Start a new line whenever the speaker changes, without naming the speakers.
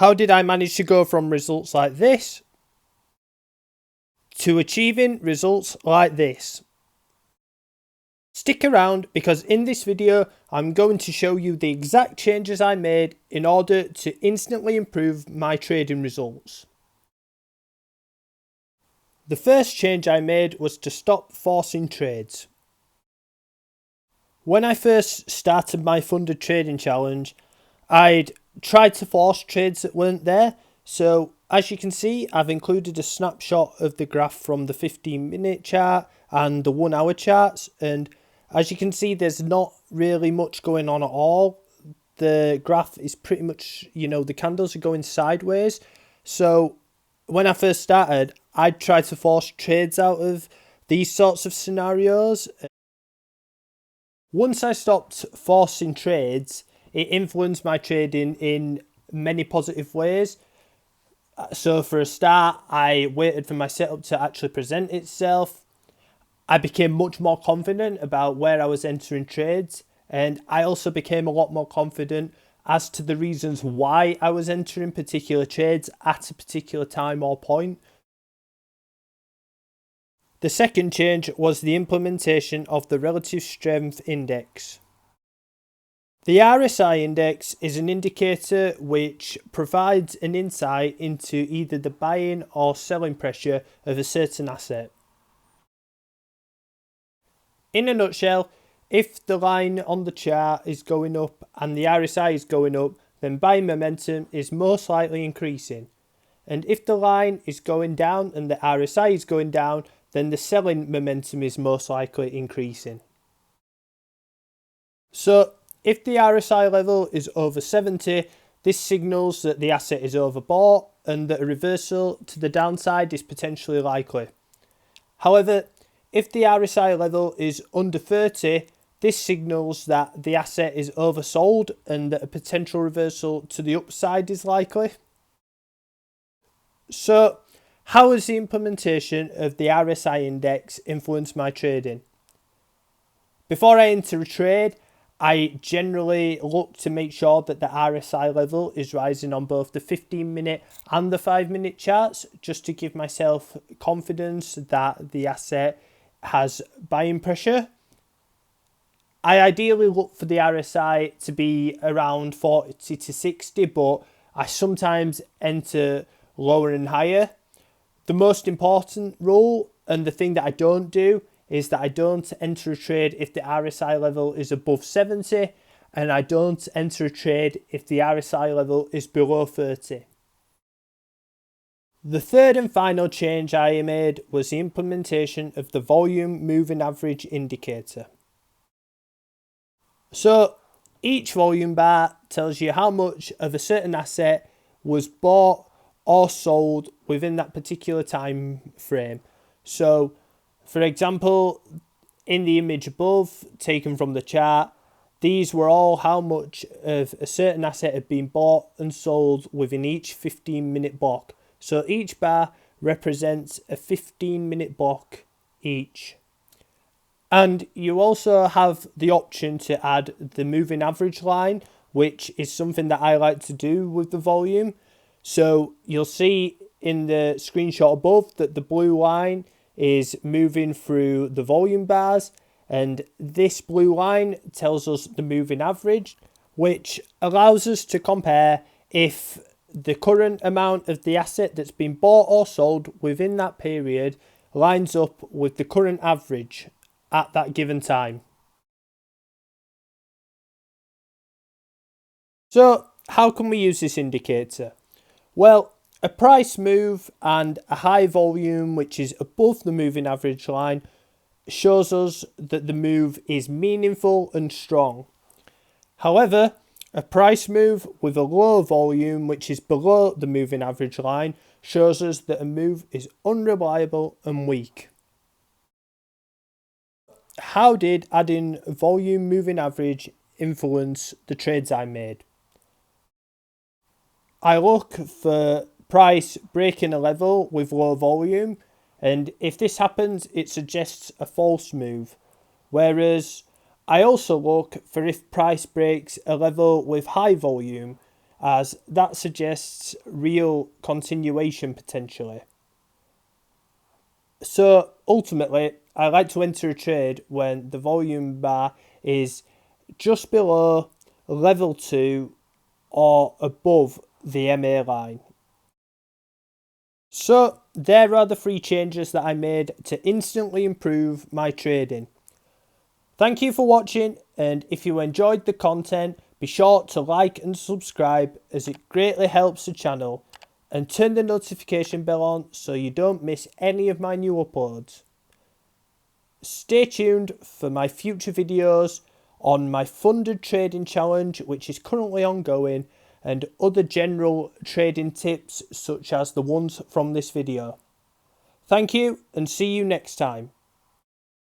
how did I manage to go from results like this to achieving results like this? Stick around because in this video I'm going to show you the exact changes I made in order to instantly improve my trading results. The first change I made was to stop forcing trades. When I first started my funded trading challenge, I'd tried to force trades that weren't there. So as you can see, I've included a snapshot of the graph from the 15-minute chart and the 1 hour charts. And as you can see, there's not really much going on at all. The graph is pretty much, the candles are going sideways. So when I first started, I'd try to force trades out of these sorts of scenarios. Once I stopped forcing trades, it influenced my trading in many positive ways. So for a start, I waited for my setup to actually present itself. I became much more confident about where I was entering trades, and I also became a lot more confident as to the reasons why I was entering particular trades at a particular time or point. The second change was the implementation of the Relative Strength Index. The RSI index is an indicator which provides an insight into either the buying or selling pressure of a certain asset. In a nutshell, if the line on the chart is going up and the RSI is going up, then buying momentum is most likely increasing. And if the line is going down and the RSI is going down, then the selling momentum is most likely increasing. So if the RSI level is over 70, this signals that the asset is overbought and that a reversal to the downside is potentially likely. However, if the RSI level is under 30, this signals that the asset is oversold and that a potential reversal to the upside is likely. So, how has the implementation of the RSI index influenced my trading? Before I enter a trade, I generally look to make sure that the RSI level is rising on both the 15-minute and the 5-minute charts, just to give myself confidence that the asset has buying pressure. I ideally look for the RSI to be around 40 to 60, but I sometimes enter lower and higher. The most important rule, and the thing that I don't do, is that I don't enter a trade if the RSI level is above 70, and I don't enter a trade if the RSI level is below 30. The third and final change I made was the implementation of the volume moving average indicator. So each volume bar tells you how much of a certain asset was bought or sold within that particular time frame. So for example, in the image above, taken from the chart, these were all how much of a certain asset had been bought and sold within each 15-minute block. So each bar represents a 15-minute block each. And you also have the option to add the moving average line, which is something that I like to do with the volume. So you'll see in the screenshot above that the blue line is moving through the volume bars, and this blue line tells us the moving average, which allows us to compare if the current amount of the asset that's been bought or sold within that period lines up with the current average at that given time. So how can we use this indicator? Well, a price move and a high volume which is above the moving average line shows us that the move is meaningful and strong. However, a price move with a low volume which is below the moving average line shows us that a move is unreliable and weak. How did adding volume moving average influence the trades I made? I look for price breaking a level with low volume, and if this happens, it suggests a false move. Whereas I also look for if price breaks a level with high volume, as that suggests real continuation potentially. So ultimately, I like to enter a trade when the volume bar is just below level 2 or above the MA line. So there are the 3 changes that I made to instantly improve my trading. Thank you for watching, and if you enjoyed the content, be sure to like and subscribe as it greatly helps the channel, and turn the notification bell on so you don't miss any of my new uploads. Stay tuned for my future videos on my funded trading challenge, which is currently ongoing, and other general trading tips such as the ones from this video. Thank you, and see you next time.